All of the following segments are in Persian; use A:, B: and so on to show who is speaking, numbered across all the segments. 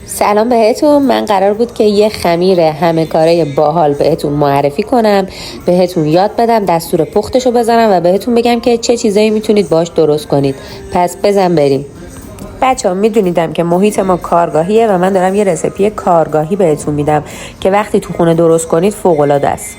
A: سلام بهتون. من قرار بود که یه خمیر همه کاره باحال بهتون معرفی کنم، بهتون یاد بدم، دستور پختشو بزنم و بهتون بگم که چه چیزایی میتونید باش درست کنید. پس بزن بریم. بچه ها میدونیدم که محیط ما کارگاهیه و من دارم یه رسیپی کارگاهی بهتون میدم که وقتی تو خونه درست کنید فوق‌العاده است.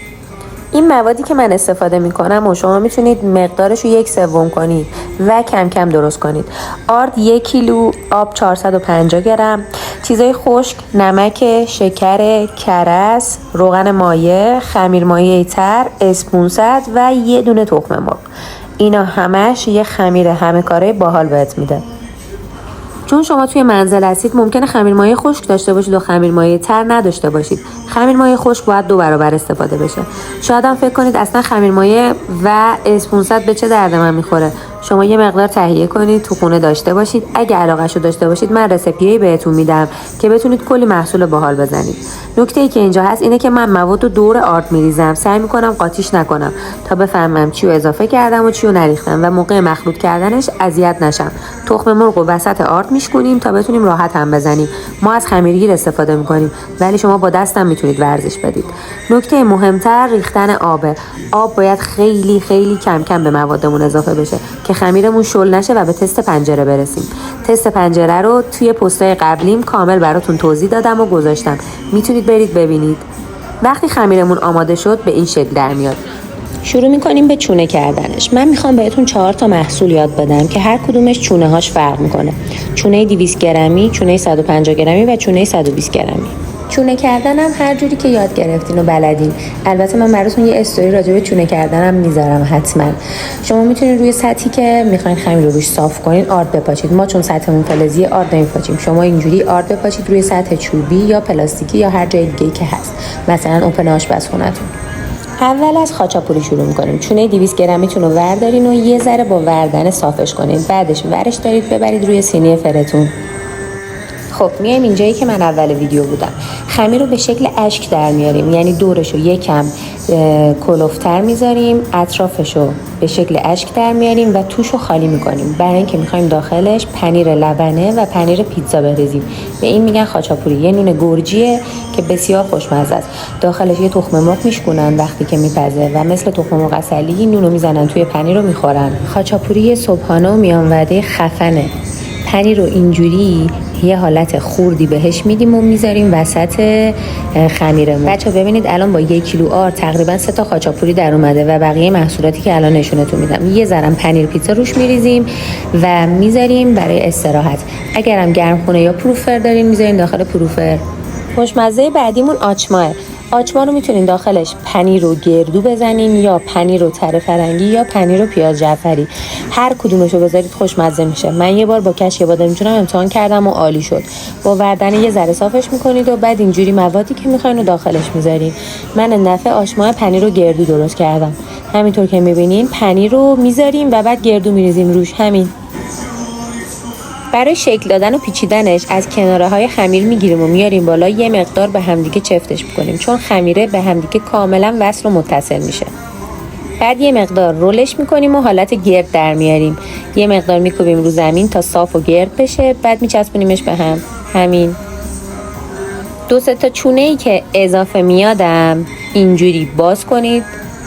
A: این موادی که من استفاده میکنم و شما میتونید مقدارش رو 1/3 کنید و کم کم درست کنید. آرد 1 کیلو، آب 450 گرم، چیزای خشک، نمک، شکر، کرز، روغن مایه، خمیر مایه تر، اسپونست و یه دونه تخم مرغ. اینا همش یه خمیر همه کاره باحال بهت میده. چون شما توی منزل هستید ممکنه خمیر مایه خشک داشته باشید و خمیر مایه تر نداشته باشید. خمیر مایه خشک باید 2 برابر استفاده بشه. شاید هم فکر کنید اصلا خمیر مایه و اسپونست به چه درد من میخوره. شما یه مقدار تهیه کنید تو خونه داشته باشید. اگه علاقه‌شو داشته باشید من رسیپی بهتون میدم که بتونید کلی محصول باحال بزنید. نکته‌ای که اینجا هست اینه که من موادو دور آرد میریزم. سعی میکنم قاطیش نکنم تا بفهمم چیو اضافه کردم و چیو نریختم و موقع مخلوط کردنش اذیت نشم. تخم مرغ وسط آرد میشکنیم تا بتونیم راحت هم بزنیم. ما از خمیرگیر استفاده میکنیم ولی شما با دستم میتونید ورزش بدید. نکته مهمتر ریختن آبه. آب باید خیلی خیلی کم کم به موادمون اضافه بشه که خمیرمون شل نشه و به تست پنجره برسیم. تست پنجره رو توی پستای قبلیم کامل براتون توضیح دادم و گذاشتم. میتونید برید ببینید. وقتی خمیرمون آماده شد به این شکل در میاد. شروع میکنیم به چونه کردنش. من میخوام بهتون 4 تا محصول یاد بدم که هر کدومش چونه هاش فرق میکنه. چونه 200 گرمی، چونه 150 گرمی و چونه 120 گرمی. چونه کردنم هر جوری که یاد گرفتین و بلدین. البته من براتون یه استوری راجع به چونه کردنم میذارم حتما. شما میتونید روی سطحی که میخواین خمیر رو روش صاف کنین آرد بپاچید. ما چون سطحمون فلزی آرد نمیپاچیم. شما اینجوری آرد بپاچید روی سطح چوبی یا پلاستیکی یا هر جای دیگه که هست. مثلا اوپن آشپزخونه‌تون. اول از خاچاپوری شروع میکنیم. چونه 200 گرمیتون رو وردارین و یه ذره با وردن صافش کنین. بعدش ورش دارید ببرید روی سینی فرتون. خب میایم اینجایی که من اول ویدیو بودم. خمیر رو به شکل اشک در میاریم، یعنی دورش رو یکم کلوفتر میذاریم، اطرافش رو به شکل اشک در میاریم و توش رو خالی میکنیم برای اینکه میخوایم داخلش پنیر لبنه و پنیر پیتزا بریزیم. به این میگن خاچاپوری. یه نون گرجیه که بسیار خوشمزه است. داخلش یه تخم مرغ میشکنن وقتی که میپزه و مثل تخم مرغ عسلی نونو میزنن توی پنیر رو میخورن. خاچاپوری صبحانه و میان وعده خفنه. پنیر رو اینجوری یه حالت خوردی بهش میدیم و میذاریم وسط خمیرمون. بچه ببینید الان با 1 کیلو آرد تقریبا 3 تا خاچاپوری در اومده و بقیه محصولاتی که الان نشونتون میدم. یه ذرم پنیر پیتزا روش میریزیم و میذاریم برای استراحت. اگرم گرمخونه یا پروفر دارین میذارین داخل پروفر. خوشمزه بعدیمون آچماه. آچما رو میتونین داخلش پنیر رو گردو بزنین یا پنیر رو تره فرنگی یا پنیر رو پیاز جعفری. هر کدومش رو بذارید خوشمزه میشه. من یه بار با کشک بادمجونم امتحان کردم و عالی شد. با وردن یه ذره صافش میکنید و بعد اینجوری موادی که میخواین رو داخلش میذارین. من نفع آچما پنیر رو گردو درست کردم. همینطور که میبینین پنیر رو میذاریم و بعد گردو میریزیم روش. همین. برای شکل دادن و پیچیدنش از کناره های خمیر میگیریم و میاریم بالا. یه مقدار به همدیگه چفتش میکنیم چون خمیره به همدیگه کاملا وصل و متصل میشه. بعد یه مقدار رولش میکنیم و حالت گرد در میاریم. یه مقدار میکوبیم رو زمین تا صاف و گرد بشه. بعد میچسبونیمش به هم. همین. 2-3 تا چونه ای که اضافه میادم اینجوری باز کنید.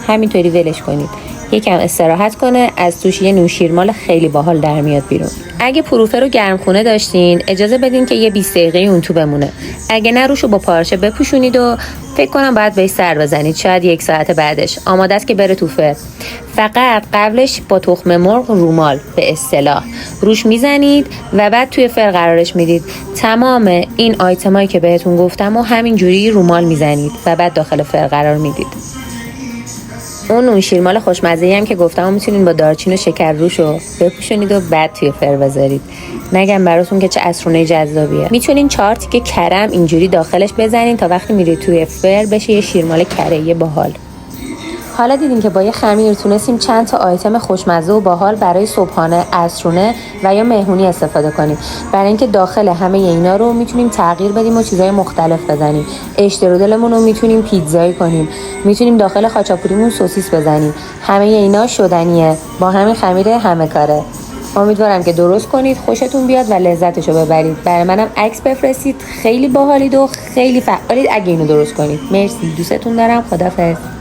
A: همینطوری ولش کنید. یکم استراحت کنه. از توش یه نوشیرمال خیلی باحال در میاد بیرون. اگه پروفه رو گرمخونه داشتین اجازه بدین که یه 20 دقیقه اون تو بمونه. اگه نه روشو با پارچه بپوشونید و فکر کنم باید بهش سر بزنید. شاید 1 ساعت بعدش آماده است که بره تو فر. فقط قبلش با تخم مرغ رومال به اصطلاح روش میزنید و بعد توی فر قرارش میدید. تمام این آیتمایی که بهتون گفتم و همینجوری رومال میزنید و بعد داخل فر قرار میدید. اون نوشیرمال خوشمزه‌ای هم که گفتم میتونین با دارچین و شکر روشو بپوشونید و بعد توی فر بذارید. نگم براتون که چه عصرونه جذابیه. میتونین 4 تیکه کرم اینجوری داخلش بزنین تا وقتی میرید توی فر بشه یه شیرمال کره‌ای باحال. حالا دیدین که با یه خمیر تونستیم چند تا آیتم خوشمزه و باحال برای صبحانه، عصرونه و یا مهمونی استفاده کنیم. برای اینکه داخل همه اینا رو میتونیم تغییر بدیم و چیزای مختلف بزنیم. اشترودلمون رو میتونیم پیتزایی کنیم. میتونیم داخل خاچاپوریمون سوسیس بزنیم. همه اینا شدنیه با همین خمیر همه کاره. امیدوارم که درست کنید، خوشتون بیاد و لذتشو ببرید. برای منم عکس بفرستید، خیلی باحالید و خیلی فعالید اگه اینو درست کنید. مرسی، دوستتون دارم. خدافظ.